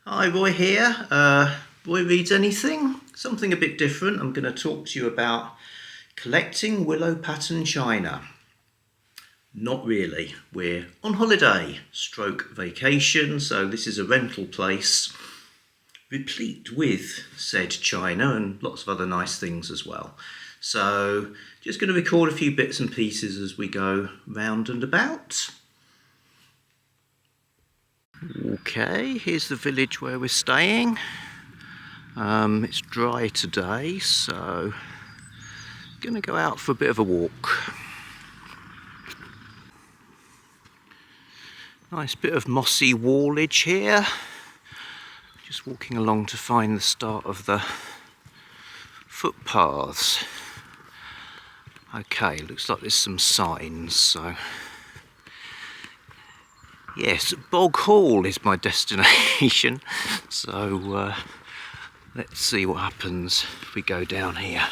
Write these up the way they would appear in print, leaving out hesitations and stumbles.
Hi, Roy here. Roy reads anything? Something a bit different. I'm going to talk to you about collecting willow pattern china. Not really. We're on holiday, stroke vacation, so this is a rental place replete with said china and lots of other nice things as well. So just going to record a few bits and pieces as we go round and about. Okay, here's the village where we're staying. It's dry today, so going to go out for a bit of a walk. Nice bit of mossy wallage here. Just walking along to find the start of the footpaths. Okay, looks like there's some signs, so yes, Bog Hall is my destination, so let's see what happens if we go down here.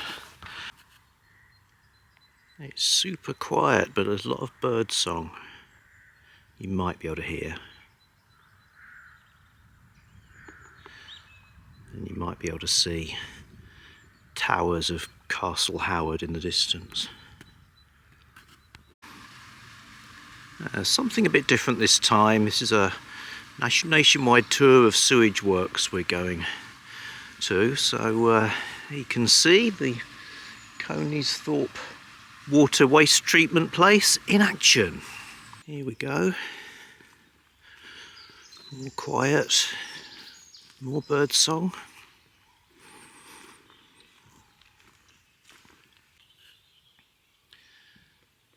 It's super quiet, but there's a lot of bird song you might be able to hear. And you might be able to see towers of Castle Howard in the distance. Something a bit different this time. This is a nationwide tour of sewage works we're going to. So you can see the Conisthorpe water waste treatment place in action. Here we go. More quiet, more bird song.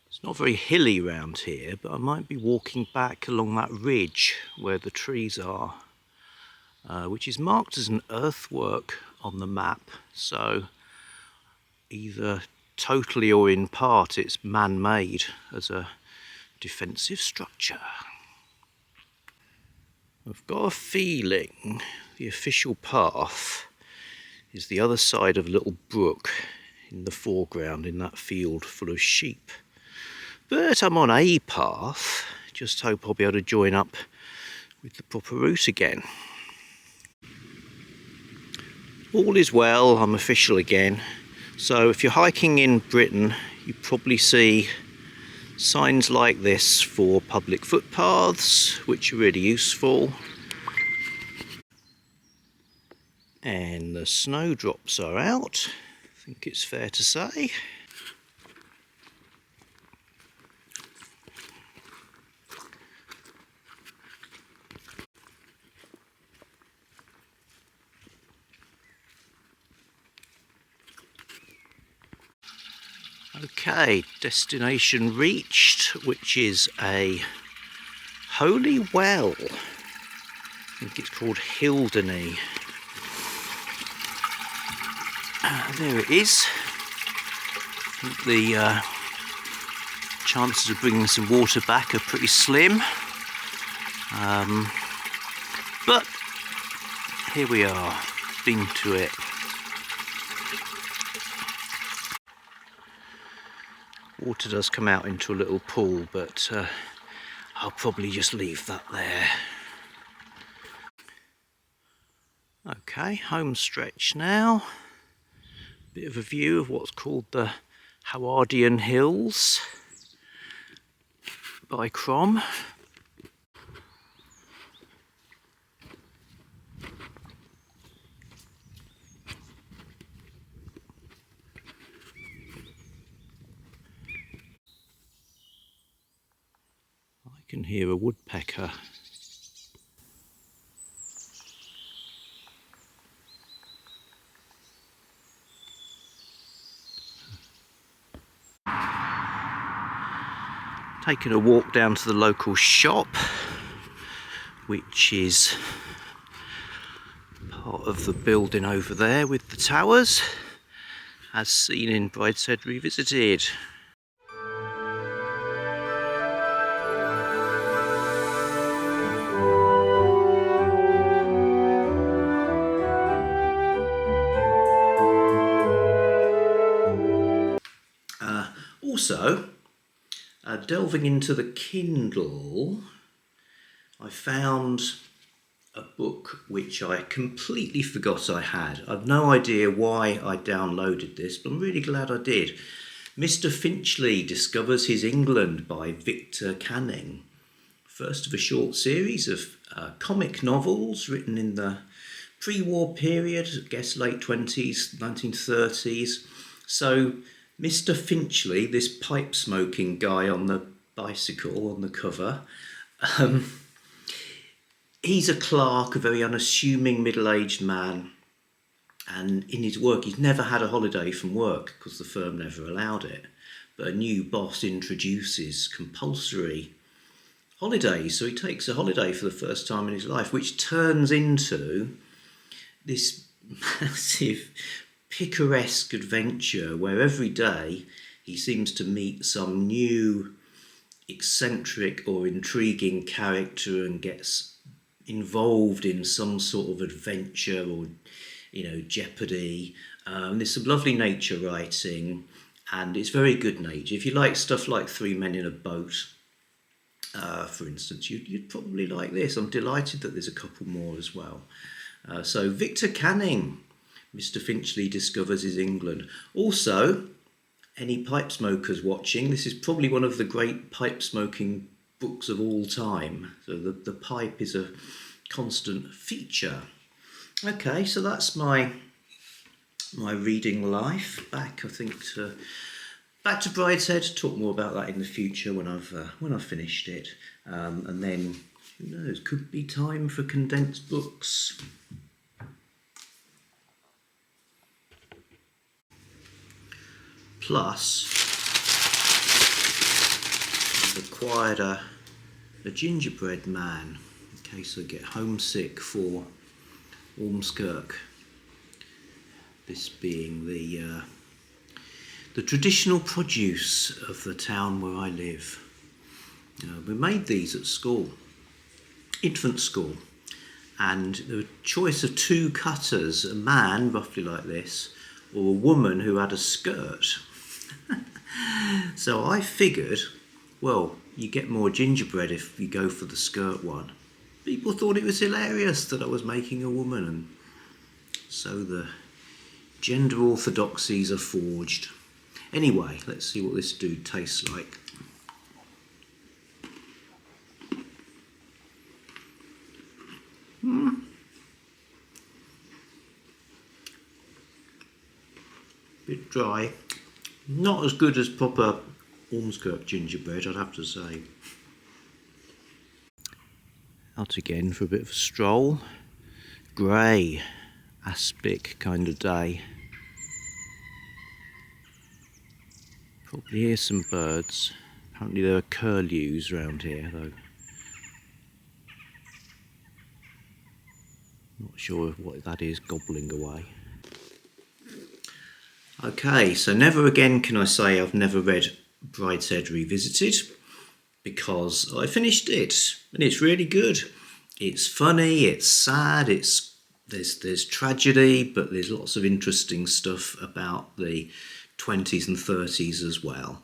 It's not very hilly round here, but I might be walking back along that ridge where the trees are, which is marked as an earthwork on the map. So either totally or in part it's man-made as a defensive structure. I've got a feeling the official path is the other side of a little brook in the foreground in that field full of sheep. But I'm on a path, just hope I'll be able to join up with the proper route again. All is well, I'm official again. So if you're hiking in Britain, you probably see signs like this for public footpaths, which are really useful. And the snowdrops are out, I think it's fair to say. Okay, destination reached, which is a holy well. I think it's called Hildeny. There it is. I think the chances of bringing some water back are pretty slim. But here we are, been to it. Water does come out into a little pool, but I'll probably just leave that there. Okay, home stretch now. Bit of a view of what's called the Howardian Hills by Crom. I can hear a woodpecker. Taking a walk down to the local shop, which is part of the building over there with the towers, as seen in Brideshead Revisited. Also, delving into the Kindle, I found a book which I completely forgot I had. I've no idea why I downloaded this, but I'm really glad I did. Mr. Finchley Discovers His England by Victor Canning. First of a short series of comic novels written in the pre-war period, I guess late 20s, 1930s. So Mr. Finchley, this pipe-smoking guy on the bicycle on the cover, he's a clerk, a very unassuming middle-aged man, and in his work he's never had a holiday from work because the firm never allowed it. But a new boss introduces compulsory holidays, so he takes a holiday for the first time in his life, which turns into this massive picaresque adventure where every day he seems to meet some new eccentric or intriguing character and gets involved in some sort of adventure or, jeopardy. There's some lovely nature writing, and it's very good nature. If you like stuff like Three Men in a Boat, for instance, you'd probably like this. I'm delighted that there's a couple more as well. So Victor Canning, Mr. Finchley Discovers His England. Also, any pipe smokers watching, this is probably one of the great pipe smoking books of all time. So the pipe is a constant feature. Okay, so that's my reading life. Back to Brideshead. Talk more about that in the future when I've finished it. And then who knows? Could be time for condensed books. Plus, I've acquired a gingerbread man in case I get homesick for Ormskirk. This being the traditional produce of the town where I live. We made these at school, infant school, and there was a choice of two cutters, a man roughly like this, or a woman who had a skirt. So I figured, well, you get more gingerbread if you go for the skirt one. People thought it was hilarious that I was making a woman, and so the gender orthodoxies are forged. Anyway, let's see what this dude tastes like. Bit dry. Not as good as proper Ormskirk gingerbread, I'd have to say. Out again for a bit of a stroll. Grey, aspic kind of day. Probably hear some birds. Apparently there are curlews around here though. Not sure what that is gobbling away. Okay, so never again can I say I've never read Brideshead Revisited, because I finished it and it's really good. It's funny, it's sad, there's tragedy, but there's lots of interesting stuff about the 20s and 30s as well.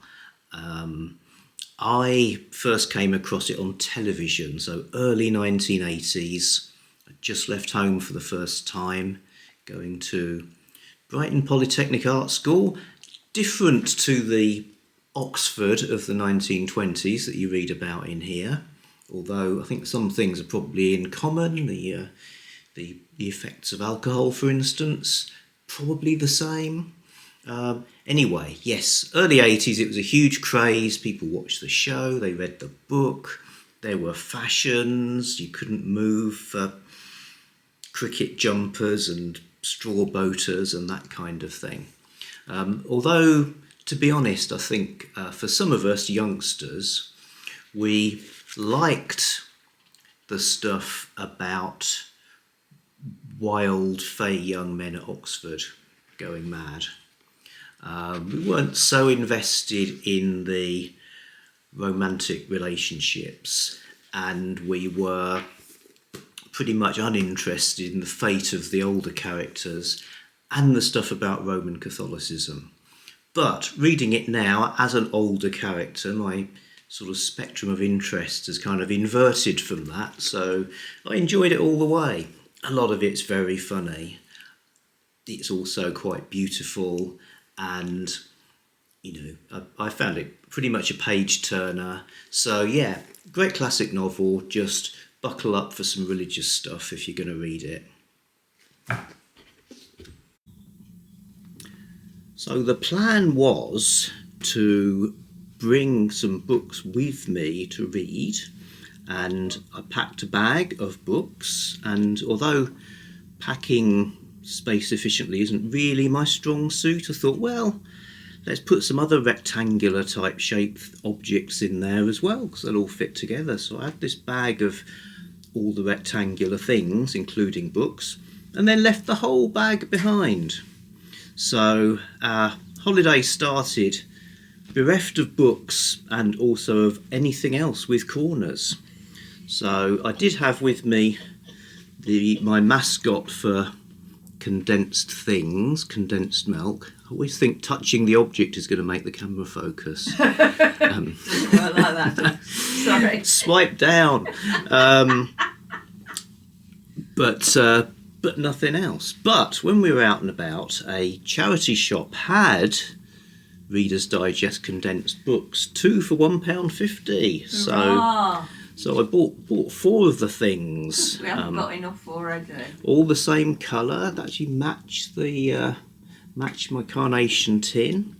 I first came across it on television, so early 1980s. I just left home for the first time, going to Brighton Polytechnic Art School, different to the Oxford of the 1920s that you read about in here, although I think some things are probably in common. The effects of alcohol, for instance, probably the same. Anyway, yes, early 80s, it was a huge craze. People watched the show, they read the book, there were fashions, you couldn't move for cricket jumpers and straw boaters and that kind of thing. Although, to be honest, I think for some of us youngsters, we liked the stuff about wild, fey young men at Oxford going mad. We weren't so invested in the romantic relationships, and we were pretty much uninterested in the fate of the older characters and the stuff about Roman Catholicism. But reading it now as an older character, my sort of spectrum of interest has kind of inverted from that. So I enjoyed it all the way. A lot of it's very funny. It's also quite beautiful, and I found it pretty much a page turner. So yeah, great classic novel. Just buckle up for some religious stuff if you're going to read it. So the plan was to bring some books with me to read, and I packed a bag of books, and although packing space efficiently isn't really my strong suit, I thought, well, let's put some other rectangular type shaped objects in there as well, because they'll all fit together. So I had this bag of all the rectangular things, including books, and then left the whole bag behind. So our holiday started bereft of books and also of anything else with corners. So I did have with me my mascot for condensed things, condensed milk. I always think touching the object is going to make the camera focus. Doesn't work like that. Sorry. Swipe down. But nothing else. But when we were out and about, a charity shop had Reader's Digest condensed books, 2 for £1.50. So I bought 4 of the things. We haven't got enough already. All the same colour. That actually matched my carnation tin.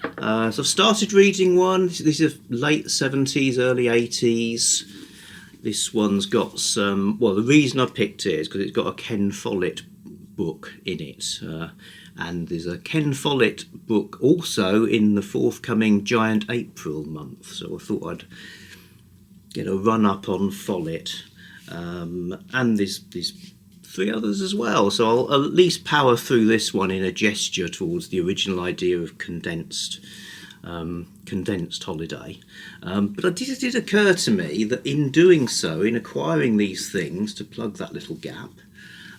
So I've started reading one. This is late 70s, early 80s. This one's got some... Well, the reason I picked it is because it's got a Ken Follett book in it. And there's a Ken Follett book also in the forthcoming Giant April month. So I thought I'd get a run-up on Follett. And there's 3 others as well. So I'll at least power through this one in a gesture towards the original idea of condensed holiday. But it did occur to me that in doing so, in acquiring these things to plug that little gap,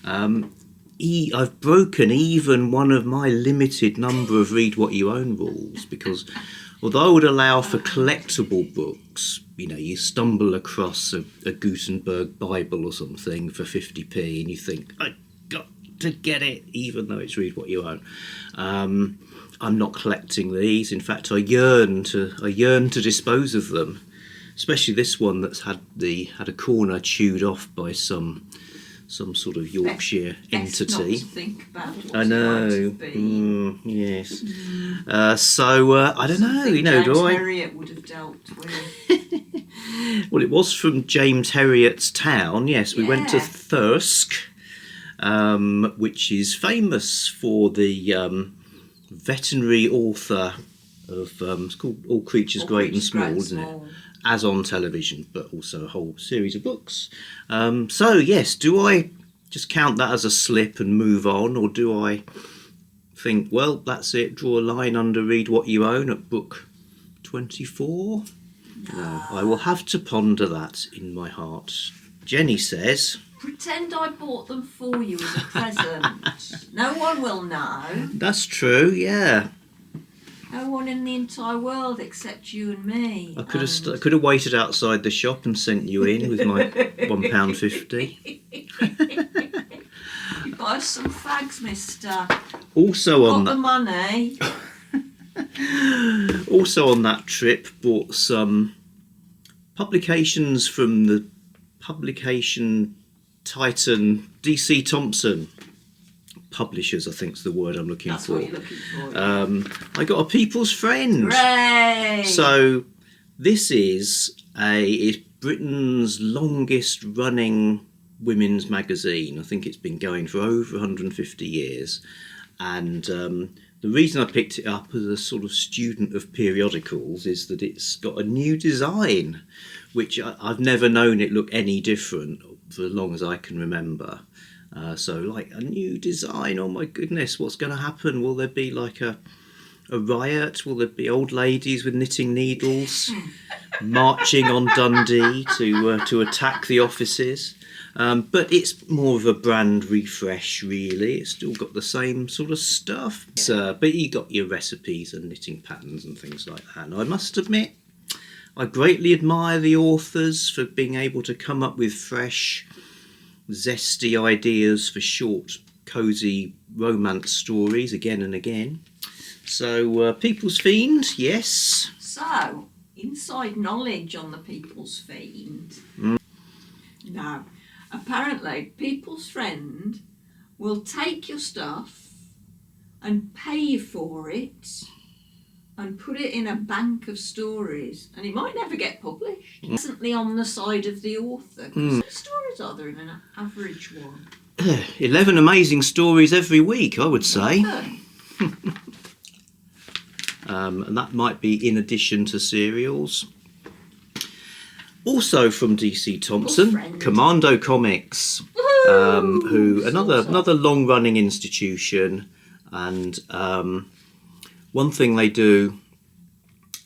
I've broken even one of my limited number of read what you own rules, because although I would allow for collectible books, you stumble across a Gutenberg Bible or something for 50p and you think, I got to get it, even though it's read what you own. I'm not collecting these. In fact, I yearn to dispose of them, especially this one that's had a corner chewed off by some sort of Yorkshire entity. Not to think about what I know. It might have been. Yes. I don't know. James do I? Herriot would have dealt with. Well, it was from James Herriot's town. Yes, we went to Thirsk, which is famous for the veterinary author of it's called All Creatures Great and Small, isn't it? As on television, but also a whole series of books. So yes, do I just count that as a slip and move on, or do I think, well, that's it, draw a line under read what you own at book 24? No, I will have to ponder that in my heart. Jennie says, pretend I bought them for you as a present. No one will know. That's true, yeah. No one in the entire world except you and me. I could have waited outside the shop and sent you in with my £1.50. You buy us some fags, mister. Also on the money. Also on that trip, bought some publications from the publication titan DC Thompson. Publishers, I think is the word I'm looking That's for. What you're looking for. Yeah. I got a People's Friend. Hooray! So this is it's Britain's longest running women's magazine. I think it's been going for over 150 years. And the reason I picked it up as a sort of student of periodicals is that it's got a new design, which I've never known it look any different for as long as I can remember. So like a new design, oh my goodness, what's going to happen? Will there be like a riot? Will there be old ladies with knitting needles marching on Dundee to attack the offices? But it's more of a brand refresh, really. It's still got the same sort of stuff. But you got your recipes and knitting patterns and things like that. And I must admit, I greatly admire the authors for being able to come up with fresh, zesty ideas for short, cosy romance stories again and again. So, People's Fiend, yes. So, inside knowledge on the People's Fiend. Now, apparently, People's Friend will take your stuff and pay you for it and put it in a bank of stories, and it might never get published. Presently on the side of the author. How many stories are there in an average one? 11 amazing stories every week, I would say. And that might be in addition to serials. Also from DC Thompson, Commando Comics, who another long-running institution, and one thing they do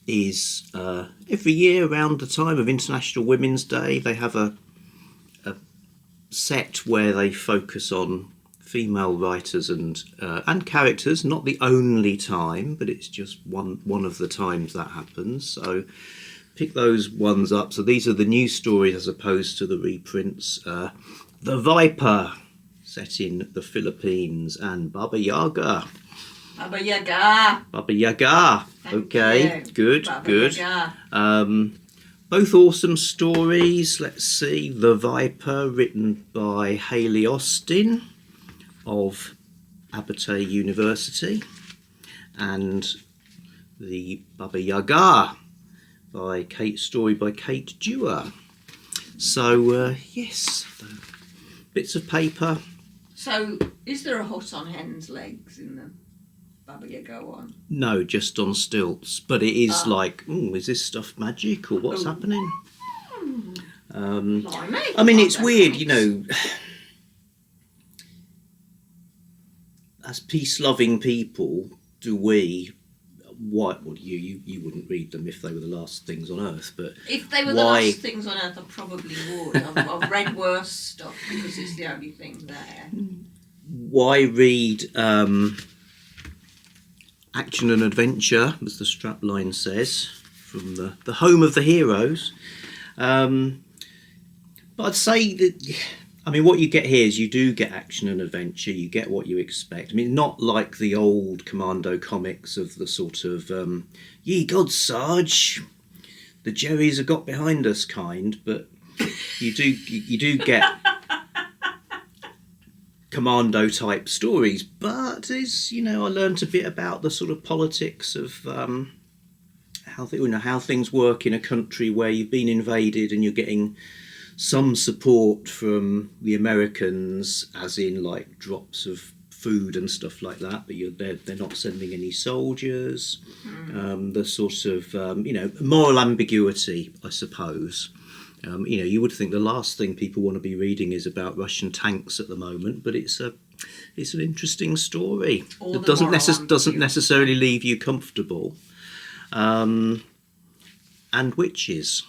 is every year around the time of International Women's Day, they have a set where they focus on female writers and characters. Not the only time, but it's just one of the times that happens. So pick those ones up. So these are the new stories as opposed to the reprints. The Viper, set in the Philippines, and Baba Yaga. Baba Yaga. Baba Yaga. Okay, good, Baba good. Yaga. Both awesome stories. Let's see. The Viper, written by Hailey Austin of Abertay University, and the Baba Yaga story by Kate Dewar. So yes, bits of paper. So is there a hut on hen's legs in the Baba Yaga one? No, just on stilts. But it is like, is this stuff magic or what's happening? I mean, it's weird, you know. As peace-loving people, do we? Well, you wouldn't read them if they were the last things on earth, but if they were the last things on earth, I probably would. I've read worse stuff because it's the only thing there. Why read action and adventure, as the strapline says, from the home of the heroes? But I'd say that, I mean, what you get here is you do get action and adventure. You get what you expect. I mean, not like the old Commando comics of the sort of, ye gods, Sarge, the Jerrys have got behind us kind, but you do get Commando type stories. But I learnt a bit about the sort of politics of how things work in a country where you've been invaded and you're getting some support from the Americans, as in like drops of food and stuff like that, but they're not sending any soldiers. The sort of moral ambiguity, I suppose. You would think the last thing people want to be reading is about Russian tanks at the moment, but it's an interesting story. It doesn't necessarily leave you comfortable. And witches.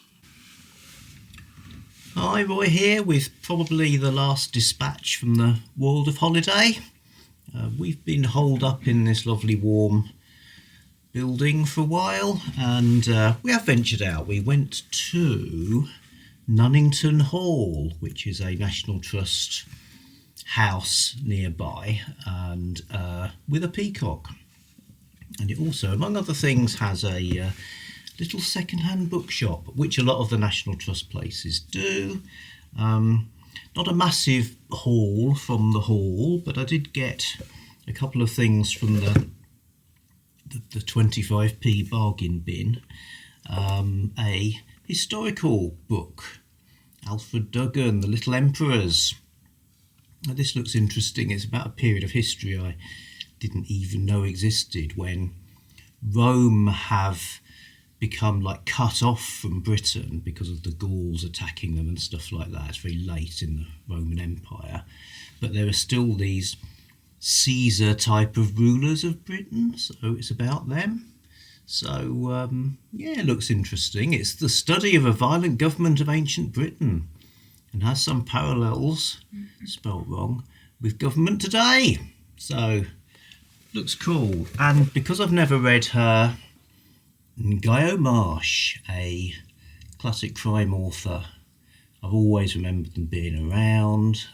Hi, Roy here with probably the last dispatch from the world of holiday. We've been holed up in this lovely warm building for a while, and we have ventured out. We went to Nunnington Hall, which is a National Trust house nearby, and with a peacock. And it also, among other things, has a little second-hand bookshop, which a lot of the National Trust places do. Not a massive haul from the hall, but I did get a couple of things from the 25p bargain bin. A historical book, Alfred Duggan, The Little Emperors. Now, this looks interesting. It's about a period of history I didn't even know existed, when Rome have become like cut off from Britain because of the Gauls attacking them and stuff like that. It's very late in the Roman Empire, but there are still these Caesar type of rulers of Britain, so it's about them. So it looks interesting. It's the study of a violent government of ancient Britain, and has some parallels, spelt wrong, with government today. So looks cool. And because I've never read her Guy Marsh, a classic crime author. I've always remembered them being around.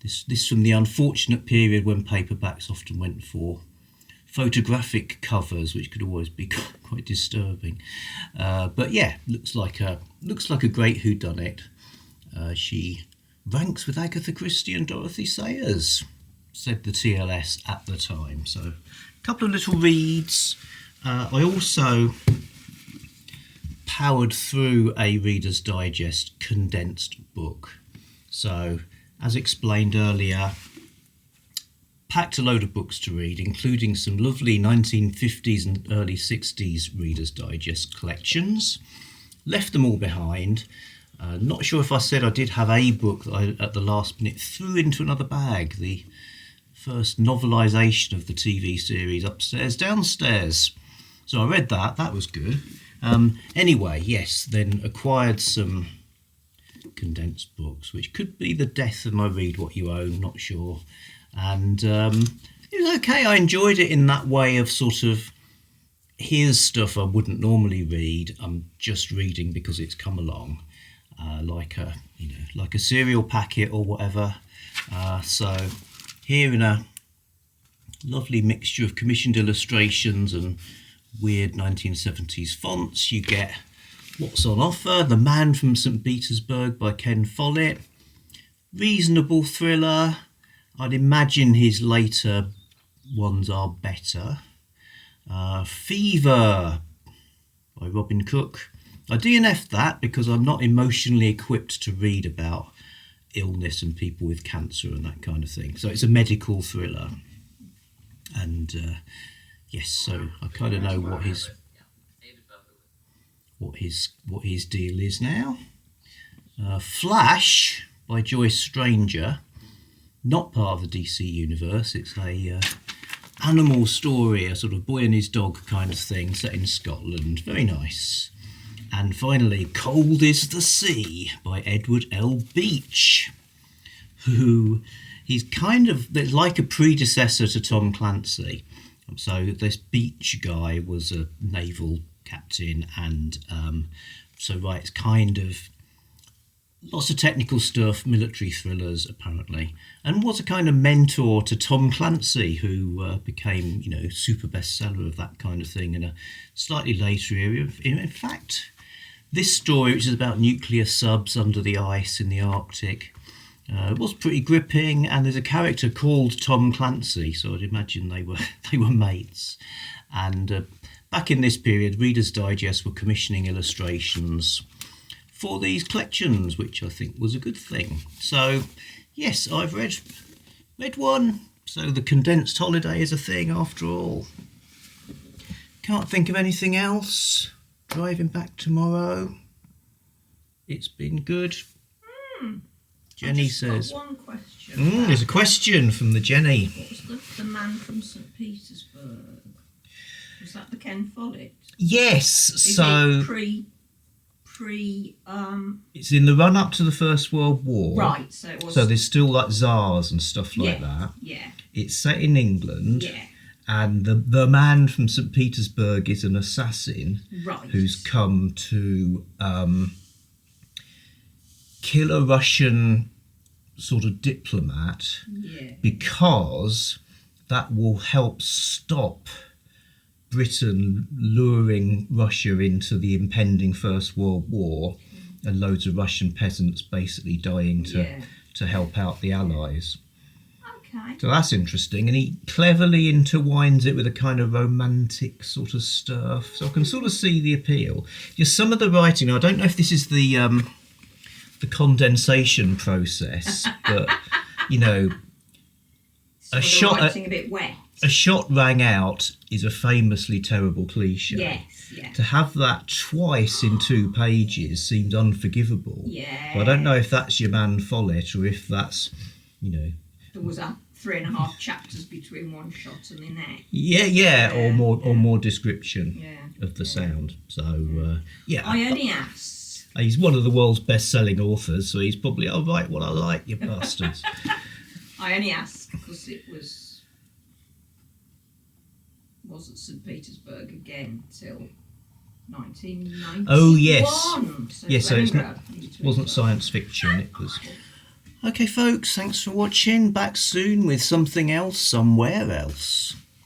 This from the unfortunate period when paperbacks often went for photographic covers, which could always be quite disturbing. But yeah, looks like a great whodunit. She ranks with Agatha Christie and Dorothy Sayers, said the TLS at the time. So a couple of little reads. I also powered through a Reader's Digest condensed book. So, as explained earlier, packed a load of books to read, including some lovely 1950s and early 60s Reader's Digest collections. Left them all behind. Not sure if I said I did have a book that I, at the last minute, threw into another bag. The first novelisation of the TV series Upstairs, Downstairs. So I read that. That was good. Anyway, yes, then acquired some condensed books, which could be the death of my Read What You Own, not sure. And it was okay. I enjoyed it in that way of sort of, here's stuff I wouldn't normally read. I'm just reading because it's come along, like a cereal packet or whatever. So here in a lovely mixture of commissioned illustrations and weird 1970s fonts, you get what's on offer. The Man from St Petersburg by Ken Follett. Reasonable thriller. I'd imagine his later ones are better. Fever by Robin Cook. I DNF'd that because I'm not emotionally equipped to read about illness and people with cancer and that kind of thing. So it's a medical thriller. And yes, so I kind of know what his deal is now. Flash by Joyce Stranger, not part of the DC universe. It's a animal story, a sort of boy and his dog kind of thing, set in Scotland. Very nice. And finally, Cold is the Sea by Edward L. Beach, who he's kind of like a predecessor to Tom Clancy. So this Beach guy was a naval captain, and so writes kind of lots of technical stuff, military thrillers apparently, and was a kind of mentor to Tom Clancy, who became, super bestseller of that kind of thing in a slightly later era. In fact, this story, which is about nuclear subs under the ice in the Arctic, was pretty gripping, and there's a character called Tom Clancy, so I'd imagine they were mates. And back in this period, Reader's Digest were commissioning illustrations for these collections, which I think was a good thing. So yes, I've read one. So the condensed holiday is a thing after all. Can't think of anything else. Driving back tomorrow. It's been good. Jennie says. Got one question. There's a question from the Jennie. What was the Man from St Petersburg? Was that the Ken Follett? Yes. Is so it pre. It's in the run up to the First World War. Right. So it was. So there's still like czars and stuff like that. Yeah. It's set in England. Yeah. And the Man from St Petersburg is an assassin. Right. Who's come to kill a Russian sort of diplomat, because that will help stop Britain luring Russia into the impending First World War, and loads of Russian peasants basically dying to help out the Allies. Okay. So that's interesting, and he cleverly intertwines it with a kind of romantic sort of stuff. So I can sort of see the appeal. Just some of the writing, I don't know if this is the condensation process, but a shot rang out is a famously terrible cliche. Yes, yeah. To have that twice in 2 pages seems unforgivable. Yeah. So I don't know if that's your man Follett, or if that's, There was 3.5 chapters between one shot and the next. Yeah, or more description of the sound. So I only asked. He's one of the world's best-selling authors, so he's probably, I'll write what I like, you bastards. I only asked because it wasn't St Petersburg again till 1991. Oh, yes. So Yes, so it's Leningrad. wasn't science fiction, it was... Okay folks, thanks for watching. Back soon with something else, somewhere else.